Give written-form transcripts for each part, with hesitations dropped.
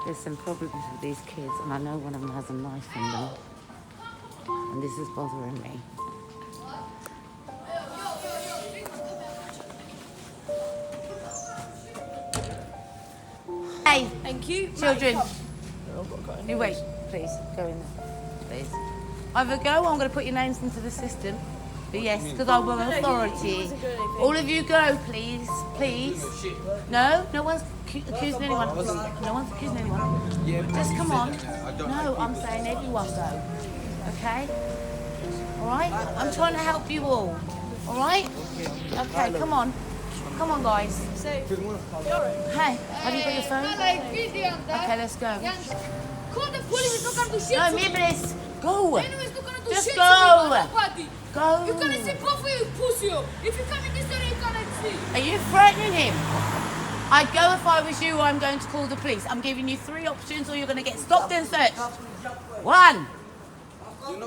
There's some problems with these kids, and I know one of them has a knife in them. And this is bothering me. Hey! Thank you. Children. You wait, please. Go in there, please. Either go or I'm going to put your names into the system. But yes, because I will authority. All of you go, please. Please. No, no one's accusing anyone. No one's accusing anyone. Just come on. No, I'm saying everyone go. Okay? Alright? I'm trying to help you all. Alright? Okay, come on. Come on, guys. Hey, have you got your phone? Okay, let's go. Call the police, it's not gonna do shit. No, Miblis, go. Anyway, it's not gonna do Just shit. go. Go. You're gonna see both of you, pussy. If you come in this area, you're gonna see. Are you threatening him? I'd go if I was you, I'm going to call the police. I'm giving you 3 options or you're going to get stopped and searched. 1.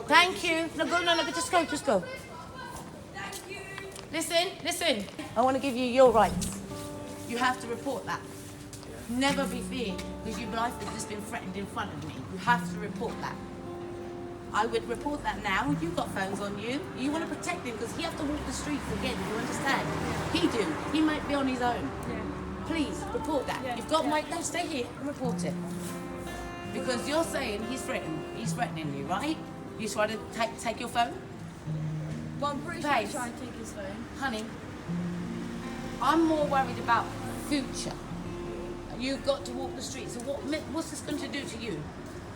Thank you. No, just go. Thank you. Listen. I want to give you your rights. You have to report that. Never be feared, because your life has just been threatened in front of me. You have to report that. I would report that now. You've got phones on you. You want to protect him because he has to walk the streets again. You understand? He do. He might be on his own. Yeah. Please report that. You've got my. No, stay here and report it. Because you're saying he's threatening you, right? You try to take your phone? Well, I'm pretty sure he's trying to take his phone. Honey, I'm more worried about future. You've got to walk the streets. So what's this going to do to you?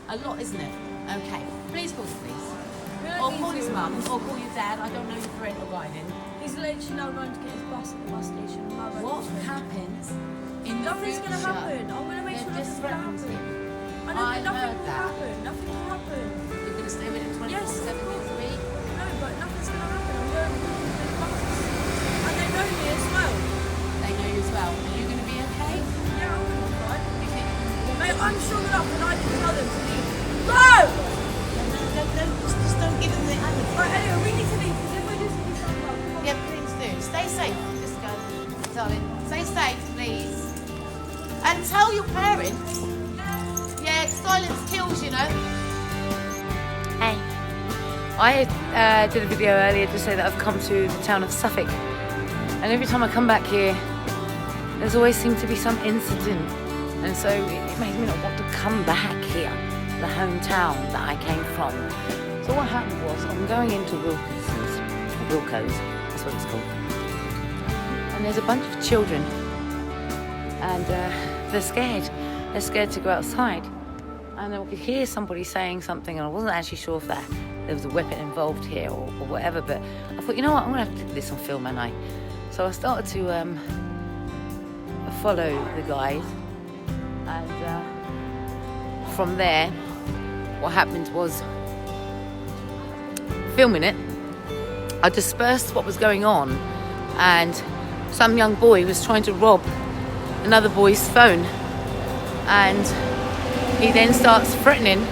A lot, isn't it? Okay. Please call the police. Or call his mum, or call your dad. I don't know your parental guidance. He's literally now going to get his bus at the bus station. What happens in the Nothing's future? going to happen. I'm going to make sure nothing's going to happen. I Nothing heard will that. happen. Nothing will happen. You're going to stay with him 24/7 days a week? No, but nothing's going to happen. I'm going to the bus. And they know me as well. They know you as well. Are you going to be okay? Yeah, I'm going to be fine. You think? Mate, I'm strong enough and I can tell them to leave. Go! Just don't give them the attitude. Right, anyway, we need to leave because if we do something, Yeah, please do. Stay safe. Just go, darling. Stay safe, please. And tell your parents. Yeah, silence kills, you know. Hey. I did a video earlier to say that I've come to the town of Suffolk. And every time I come back here, there's always seemed to be some incident. And so it made me not want to come back here, the hometown that I came from. So what happened was, I'm going into Wilco's, that's what it's called. And there's a bunch of children. And they're scared. They're scared to go outside. And I could hear somebody saying something, and I wasn't actually sure if there was a weapon involved here or whatever, but I thought, you know what, I'm going to have to put this on film, and So I started to follow the guys. And from there, what happened was, filming it, I dispersed what was going on, and some young boy was trying to rob another boy's phone, and he then starts threatening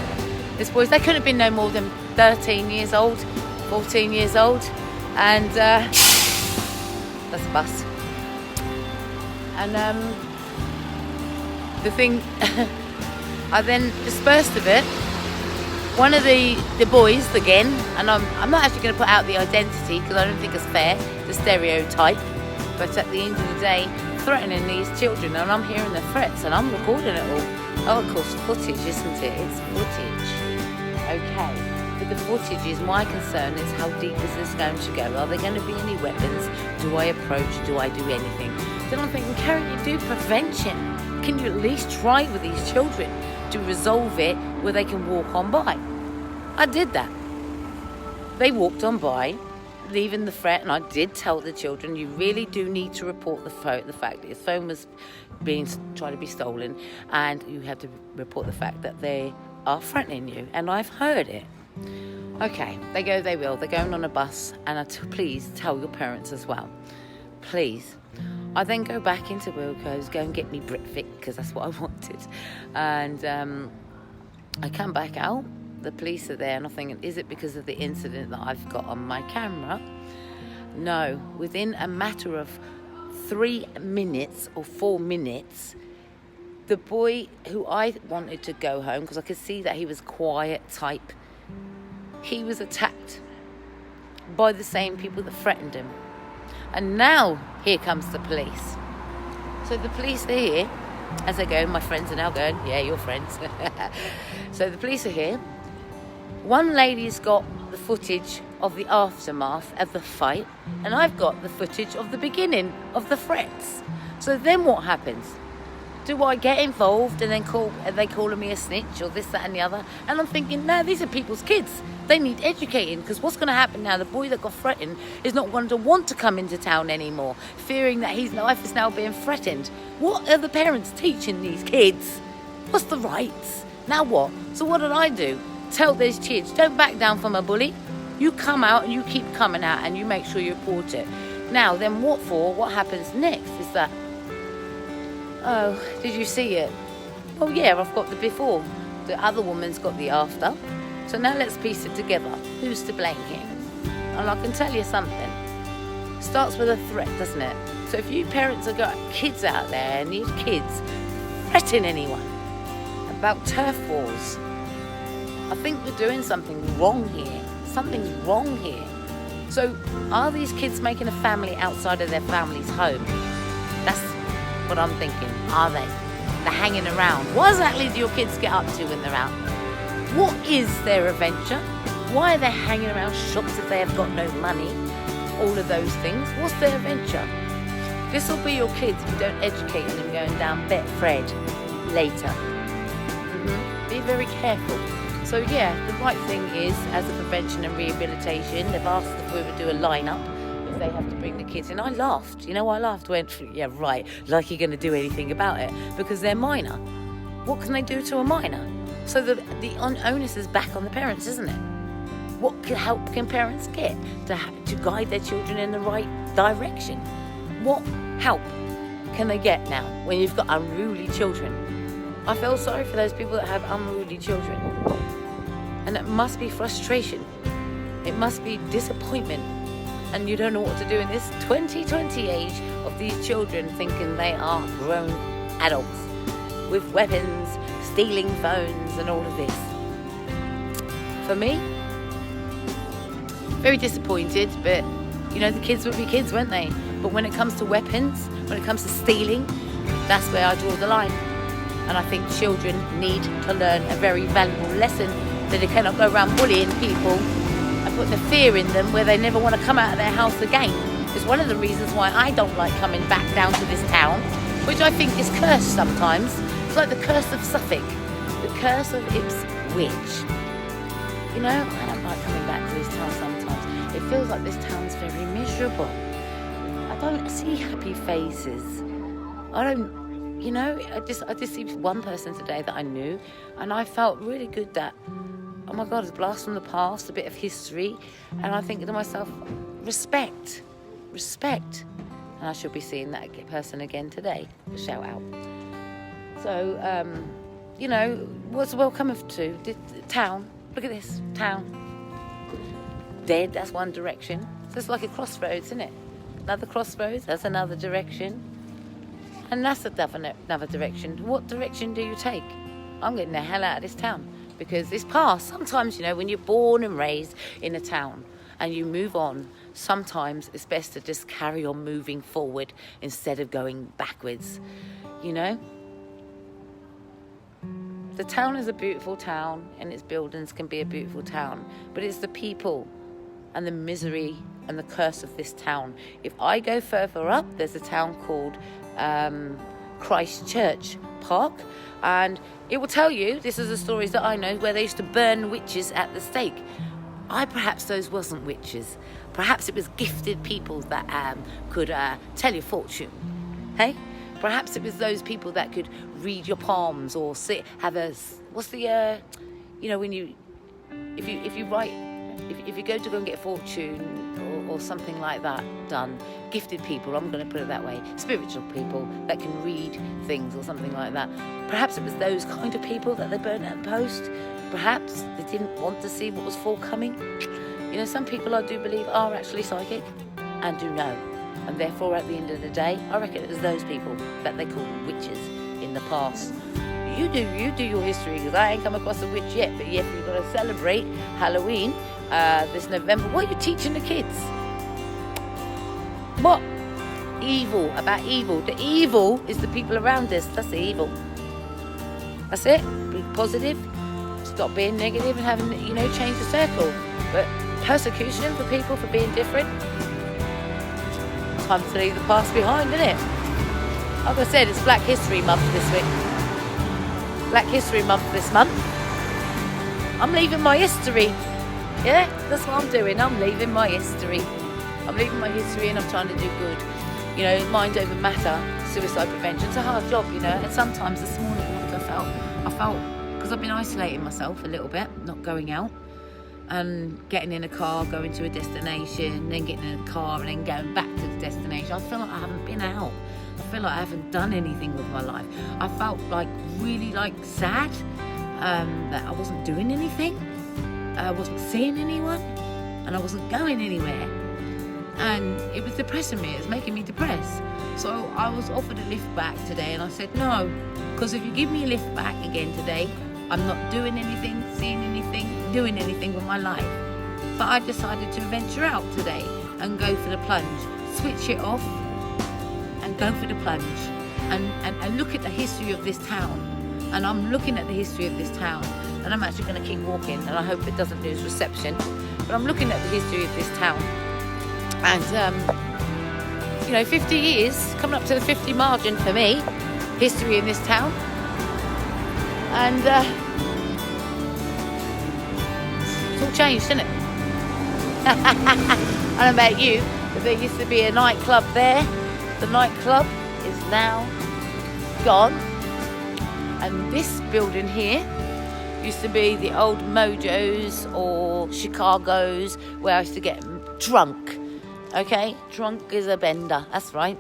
this boys. They couldn't have been no more than 13 years old, 14 years old, and that's a bus. And the thing, I then dispersed of it. One of the boys, again, and I'm not actually going to put out the identity because I don't think it's fair, the stereotype, but at the end of the day, threatening these children, and I'm hearing the threats and I'm recording it all. Oh, of course, footage, isn't it? It's footage. Okay, but the footage is my concern is how deep is this going to go? Are there going to be any weapons? Do I approach? Do I do anything? Then I'm thinking, Karen, you do prevention. Can you at least try with these children to resolve it where they can walk on by? I did that. They walked on by, leaving the threat, and I did tell the children, you really do need to report the fact that your phone was trying to be stolen, and you have to report the fact that they are threatening you, and I've heard it. Okay, they will. They're going on a bus, and please tell your parents as well. Please. I then go back into Wilco's, go and get me Britvic, because that's what I wanted. And I come back out. The police are there, and I'm thinking, is it because of the incident that I've got on my camera? No. Within a matter of 3 minutes or 4 minutes, The boy who I wanted to go home, because I could see that he was quiet type, he was attacked by the same people that threatened him. And now here comes the police. So the police are here. As I go, my friends are now going, yeah, your friends. So the police are here. One lady's got the footage of the aftermath of the fight, and I've got the footage of the beginning of the threats. So then what happens? Do I get involved and then are they calling me a snitch or this, that and the other? And I'm thinking, no, these are people's kids. They need educating, because what's going to happen now? The boy that got threatened is not going to want to come into town anymore, fearing that his life is now being threatened. What are the parents teaching these kids? What's the rights? Now what? So what did I do? Tell these kids, don't back down from a bully. You come out and you keep coming out and you make sure you report it. Now then what for? What happens next is that, oh, did you see it? Oh yeah, I've got the before. The other woman's got the after. So now let's piece it together. Who's to blame here? And I can tell you something. Starts with a threat, doesn't it? So if you parents have got kids out there and these kids threaten anyone about turf wars, I think we're doing something wrong here. Something's wrong here. So are these kids making a family outside of their family's home? That's what I'm thinking. Are they? They're hanging around. What exactly do your kids get up to when they're out? What is their adventure? Why are they hanging around shops if they have got no money? All of those things. What's their adventure? This will be your kids if you don't educate them going down Betfred later. Be very careful. So yeah, the right thing is, as a prevention and rehabilitation, they've asked if we would do a lineup if they have to bring the kids in. I laughed. You know, I laughed. Went, yeah, right. Like you're going to do anything about it because they're minor. What can they do to a minor? So the onus is back on the parents, isn't it? What help can parents get to guide their children in the right direction? What help can they get now when you've got unruly children? I feel sorry for those people that have unruly children. And it must be frustration. It must be disappointment. And you don't know what to do in this 2020 age of these children thinking they are grown adults with weapons, stealing phones and all of this. For me, very disappointed, but you know, the kids would be kids, won't they? But when it comes to weapons, when it comes to stealing, that's where I draw the line. And I think children need to learn a very valuable lesson that they cannot go around bullying people and put the fear in them where they never want to come out of their house again. It's one of the reasons why I don't like coming back down to this town, which I think is cursed sometimes. It's like the curse of Suffolk, the curse of Ipswich. You know, I don't like coming back to this town sometimes. It feels like this town's very miserable. I don't see happy faces. I don't, you know, I just see one person today that I knew, and I felt really good that, oh my God, it's a blast from the past, a bit of history, and I think to myself, respect. And I should be seeing that person again today. Shout out. So, you know, what's the world coming to? The town. Look at this, town. Dead, that's one direction. So it's like a crossroads, isn't it? Another crossroads, that's another direction. And that's another direction. What direction do you take? I'm getting the hell out of this town. Because this past, sometimes, you know, when you're born and raised in a town and you move on, sometimes it's best to just carry on moving forward instead of going backwards, you know? The town is a beautiful town and its buildings can be a beautiful town, but it's the people and the misery and the curse of this town. If I go further up, there's a town called Christchurch Park, and it will tell you, this is the stories that I know, where they used to burn witches at the stake. Perhaps those wasn't witches. Perhaps it was gifted people that could tell your fortune. Hey? Perhaps it was those people that could read your palms or have a, what's the, you know, when you, if you write, if you go and get fortune or something like that done, gifted people, I'm going to put it that way, spiritual people that can read things or something like that. Perhaps it was those kind of people that they burned at the post. Perhaps they didn't want to see what was forthcoming. You know, some people I do believe are actually psychic and do know. And therefore, at the end of the day, I reckon it was those people that they call witches in the past. You do your history, because I ain't come across a witch yet. But if you're going to celebrate Halloween this November, what are you teaching the kids? What? Evil, about evil. The evil is the people around us. That's the evil. That's it. Be positive. Stop being negative and having, change the circle. But persecution for people for being different, time to leave the past behind, isn't it? Like I said, it's Black History Month this week. Black History Month this month. I'm leaving my history. Yeah, that's what I'm doing. I'm leaving my history. I'm leaving my history and I'm trying to do good. Mind over matter, suicide prevention. It's a hard job, and sometimes this morning I felt, because I've been isolating myself a little bit, not going out, and getting in a car, going to a destination, then getting in a car and then going back to the destination. I feel like I haven't been out. I feel like I haven't done anything with my life. I felt really sad that I wasn't doing anything. I wasn't seeing anyone and I wasn't going anywhere. And it was depressing me. It was making me depressed. So I was offered a lift back today and I said no, because if you give me a lift back again today, I'm not doing anything, seeing anything, doing anything with my life. But I decided to venture out today and go for the plunge. Switch it off and go for the plunge. And look at the history of this town. And I'm looking at the history of this town. And I'm actually going to keep walking, and I hope it doesn't lose reception. But I'm looking at the history of this town. And, 50 years, coming up to the 50 margin for me, history in this town. And it's all changed, isn't it? I don't know about you, but there used to be a nightclub there. The nightclub is now gone. And this building here used to be the old Mojos or Chicago's, where I used to get drunk. Okay, drunk as a bender, that's right.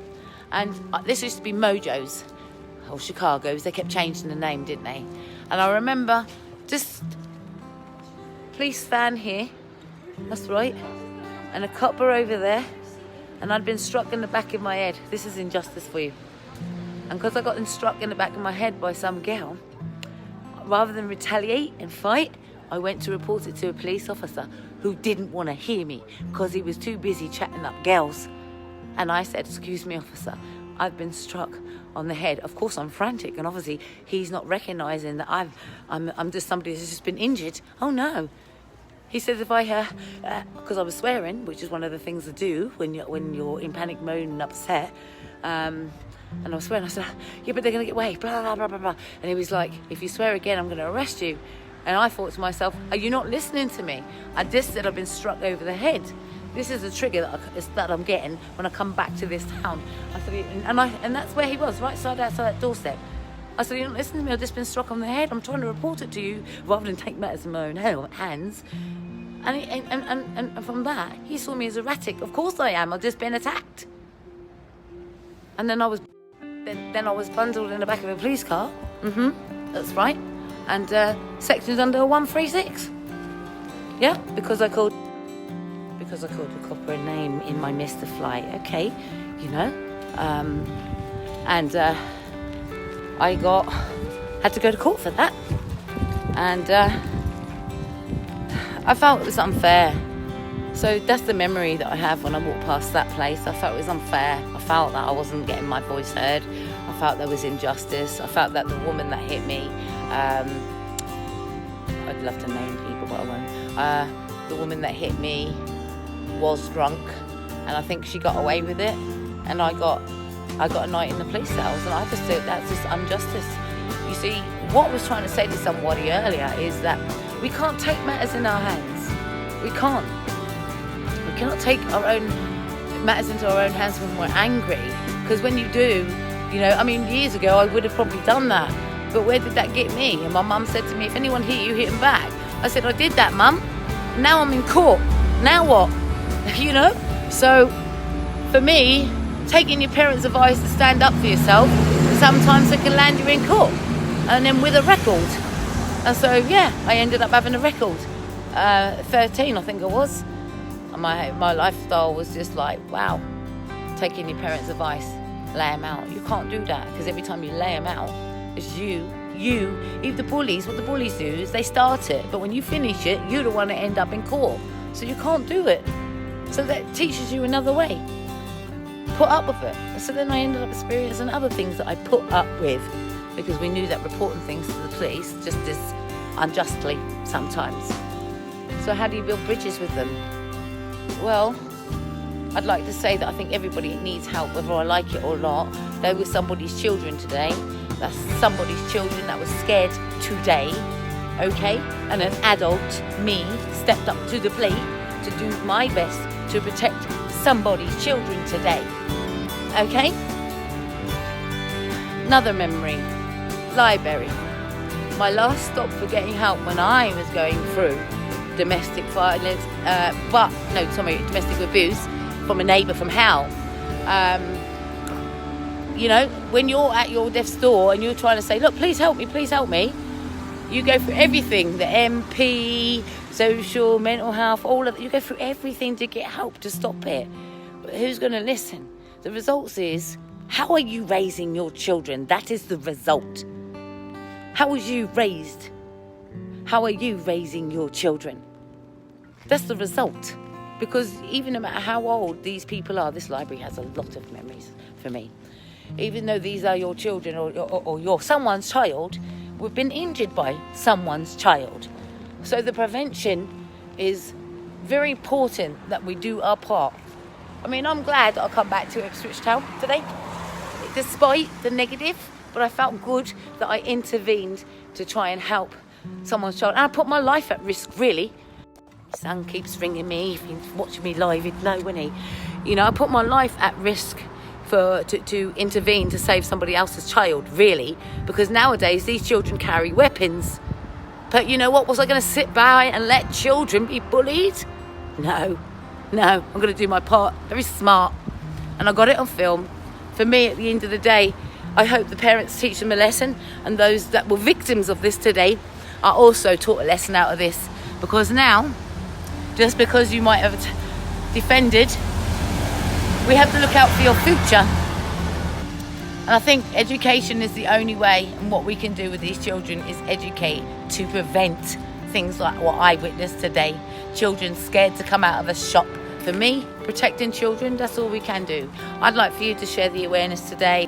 And this used to be Mojo's or Chicago's. They kept changing the name, didn't they? And I remember just police van here, that's right, and a copper over there, and I'd been struck in the back of my head. This is injustice for you. And because I got struck in the back of my head by some girl, rather than retaliate and fight, I went to report it to a police officer who didn't want to hear me because he was too busy chatting up girls. And I said, "Excuse me, officer, I've been struck on the head." Of course, I'm frantic, and obviously he's not recognising that I'm just somebody who's just been injured. Oh no. He said if I, because I was swearing, which is one of the things I do when you're in panic mode and upset, and I was swearing. I said, "Yeah, but they're going to get away, blah, blah, blah, blah, blah." And he was like, "If you swear again, I'm going to arrest you." And I thought to myself, are you not listening to me? I just said I've been struck over the head. This is a trigger that I'm getting when I come back to this town. I said, and that's where he was, right outside that doorstep. I said, "You're not listening to me. I've just been struck on the head. I'm trying to report it to you rather than take matters in my own hands." And from that, he saw me as erratic. Of course I am. I've just been attacked. And then I was bundled in the back of a police car. That's right. And sectioned under 136. Yeah, because I called the copper a name in my Mr. Fly. Okay, and I had to go to court for that, and I felt it was unfair. So that's the memory that I have when I walk past that place. I felt it was unfair. I felt that I wasn't getting my voice heard. I felt there was injustice. I felt that the woman that hit me, I'd love to name people, but I won't. The woman that hit me was drunk, and I think she got away with it. And I got a night in the police cells, and I just thought that's just injustice. You see, what I was trying to say to somebody earlier is that we can't take matters in our hands. We can't. We cannot take our own matters into our own hands when we're angry. Because when you do, years ago I would have probably done that. But where did that get me? And my mum said to me, "If anyone hit you, hit them back." I said, "I did that, Mum. Now I'm in court. Now what?" So for me, taking your parents' advice to stand up for yourself, sometimes it can land you in court, and then with a record. And so, yeah, I ended up having a record. 13, I think I was. And my lifestyle was just like, wow, taking your parents' advice, lay them out. You can't do that, because every time you lay them out, It's you, if the bullies, what the bullies do is they start it, but when you finish it, you're the one that end up in court. So you can't do it. So that teaches you another way. Put up with it. So then I ended up experiencing other things that I put up with, because we knew that reporting things to the police just as unjustly sometimes. So how do you build bridges with them? Well, I'd like to say that I think everybody needs help, whether I like it or not. They were somebody's children today. That's somebody's children that was scared today, okay? And an adult, me, stepped up to the plate to do my best to protect somebody's children today, okay? Another memory, library. My last stop for getting help when I was going through domestic violence, domestic abuse from a neighbour from hell. You know, when you're at your death's door and you're trying to say, look, please help me, you go through everything, the MP, social, mental health, all of it. You go through everything to get help to stop it. But who's going to listen? The results is, how are you raising your children? That is the result. How was you raised? How are you raising your children? That's the result. Because even no matter how old these people are, this library has a lot of memories for me. Even though these are your children or you're someone's child, we've been injured by someone's child. So the prevention is very important that we do our part. I mean, I'm glad I'll come back to Ipswich Town today, despite the negative, but I felt good that I intervened to try and help someone's child. And I put my life at risk, really. My son keeps ringing me. If he's watching me live, he'd know, wouldn't he? You know, I put my life at risk to intervene to save somebody else's child, really, because nowadays these children carry weapons. But you know what? Was I going to sit by and let children be bullied? No, I'm going to do my part. Very smart. And I got it on film. For me, at the end of the day, I hope the parents teach them a lesson, and those that were victims of this today are also taught a lesson out of this. Because now, just because you might have defended, we have to look out for your future. And I think education is the only way, and what we can do with these children is educate to prevent things like what I witnessed today. Children scared to come out of a shop. For me, protecting children, that's all we can do. I'd like for you to share the awareness today.